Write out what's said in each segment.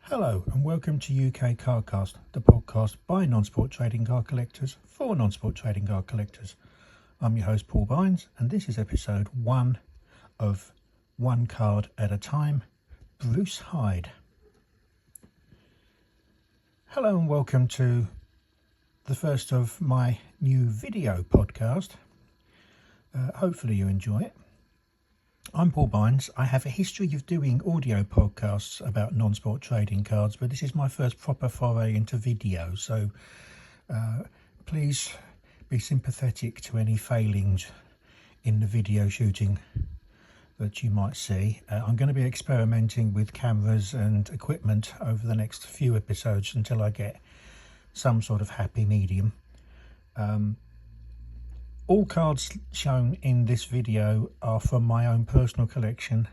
Hello and welcome to UK Carcast, the podcast by non-sport trading card collectors for non-sport trading card collectors. I'm your host Paul Bynes and this is episode 1 of One Card at a Time, Bruce Hyde. Hello and welcome to the first of my new video podcast. Hopefully you enjoy it. I'm Paul Bynes. I have a history of doing audio podcasts about non-sport trading cards, but this is my first proper foray into video, so please be sympathetic to any failings in the video shooting that you might see. I'm going to be experimenting with cameras and equipment over the next few episodes until I get some sort of happy medium. All cards shown in this video are from my own personal collection,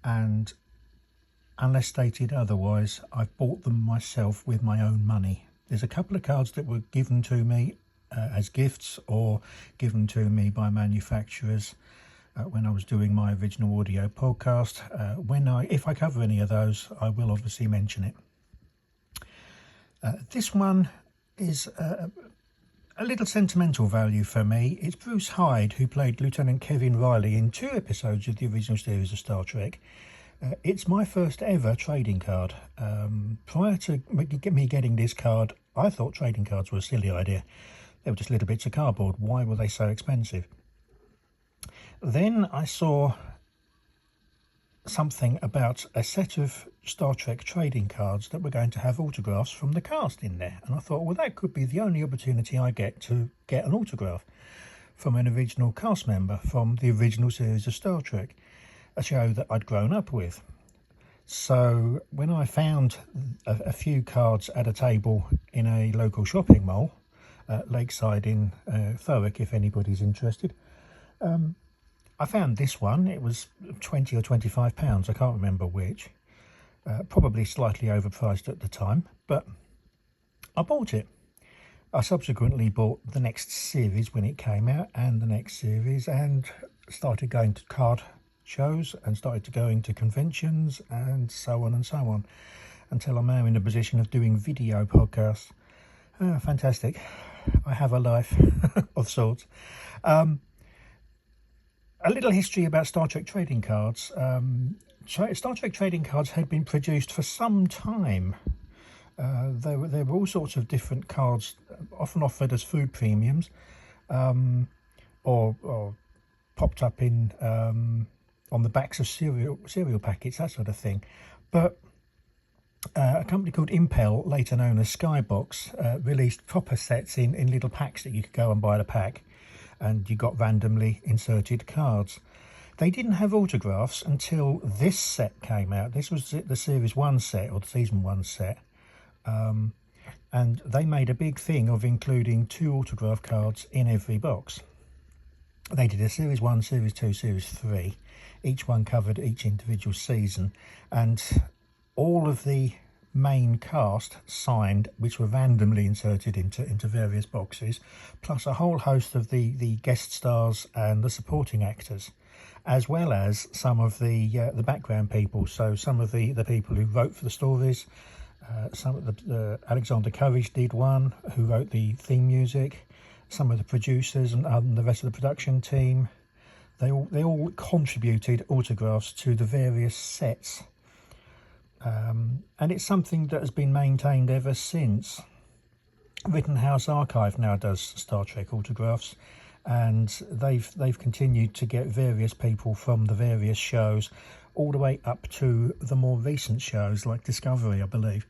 and unless stated otherwise, I've bought them myself with my own money. There's a couple of cards that were given to me as gifts or given to me by manufacturers when I was doing my original audio podcast. If I cover any of those, I will obviously mention it. This one is a little sentimental value for me. It's Bruce Hyde, who played Lieutenant Kevin Riley in 2 episodes of the original series of Star Trek. It's my first ever trading card. Prior to me getting this card, I thought trading cards were a silly idea. They were just little bits of cardboard. Why were they so expensive? Then I saw something about a set of Star Trek trading cards that were going to have autographs from the cast in there, and I thought, well, that could be the only opportunity I get to get an autograph from an original cast member from the original series of Star Trek, a show that I'd grown up with. So when I found a few cards at a table in a local shopping mall, Lakeside in Thurrock, if anybody's interested, I found this one. It was £20 or £25, I can't remember which. Probably slightly overpriced at the time, but I bought it. I subsequently bought the next series when it came out, and the next series, and started going to card shows and started to going to conventions and so on and so on, until I'm now in a position of doing video podcasts. Fantastic. I have a life of sorts. A little history about Star Trek trading cards. Star Trek trading cards had been produced for some time. There were all sorts of different cards, often offered as food premiums, or popped up in on the backs of cereal packets, that sort of thing. But a company called Impel, later known as Skybox, released proper sets in little packs that you could go and buy the pack, and you got randomly inserted cards. They didn't have autographs until this set came out. This was the Series 1 set, or the Season 1 set. And they made a big thing of including 2 autograph cards in every box. They did a Series 1, Series 2, Series 3. Each one covered each individual season. And all of the main cast signed, which were randomly inserted into various boxes, plus a whole host of the guest stars and the supporting actors, as well as some of the background people. So some of the people who wrote for the stories, some of the Alexander Courage did one, who wrote the theme music, some of the producers and the rest of the production team. They all contributed autographs to the various sets. And it's something that has been maintained ever since. Rittenhouse Archive now does Star Trek autographs, and they've continued to get various people from the various shows all the way up to the more recent shows like Discovery, I believe.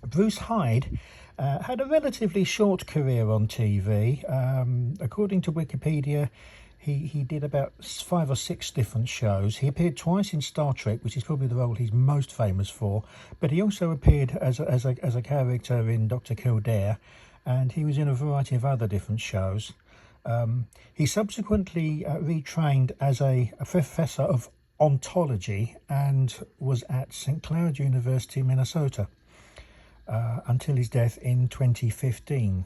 Bruce Hyde had a relatively short career on TV. According to Wikipedia, he did about 5 or 6 different shows. He appeared twice in Star Trek, which is probably the role he's most famous for, but he also appeared as a character in Dr. Kildare, and he was in a variety of other different shows. He subsequently retrained as a professor of ontology and was at St. Cloud University, Minnesota, until his death in 2015.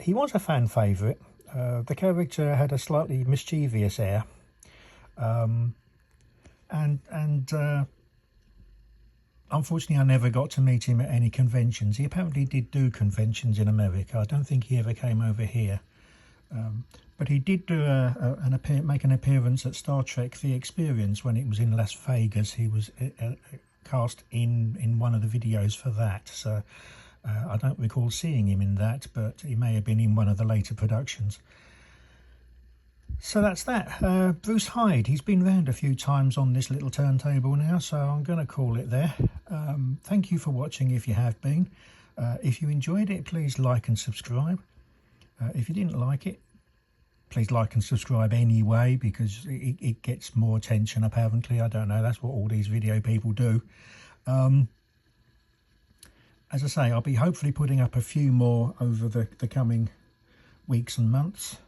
He was a fan favourite. The character had a slightly mischievous air. and unfortunately I never got to meet him at any conventions. He apparently did do conventions in America. I don't think he ever came over here. But he did do make an appearance at Star Trek The Experience when it was in Las Vegas. He was cast in one of the videos for that. So I don't recall seeing him in that, but he may have been in one of the later productions. So that's that. Bruce Hyde, he's been round a few times on this little turntable now, so I'm going to call it there. Thank you for watching if you have been. If you enjoyed it, please like and subscribe. If you didn't like it, please like and subscribe anyway, because it gets more attention apparently. I don't know, that's what all these video people do. As I say, I'll be hopefully putting up a few more over the coming weeks and months.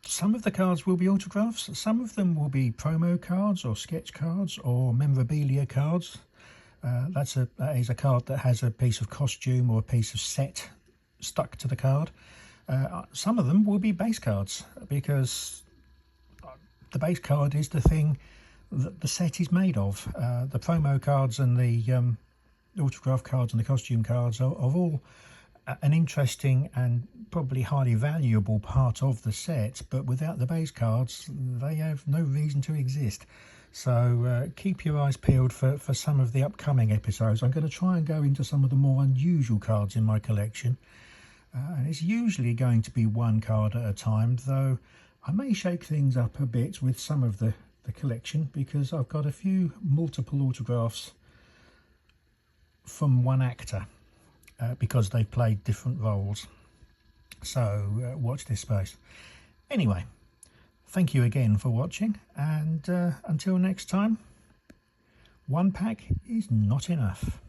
Some of the cards will be autographs, some of them will be promo cards or sketch cards or memorabilia cards. That is a card that has a piece of costume or a piece of set stuck to the card. Some of them will be base cards, because the base card is the thing that the set is made of. The promo cards and the autograph cards and the costume cards are all an interesting and probably highly valuable part of the set, but without the base cards they have no reason to exist. So keep your eyes peeled for some of the upcoming episodes. I'm going to try and go into some of the more unusual cards in my collection, and it's usually going to be one card at a time, though I may shake things up a bit with some of the collection, because I've got a few multiple autographs from one actor, because they've played different roles. So watch this space. Anyway, thank you again for watching, and until next time, one pack is not enough.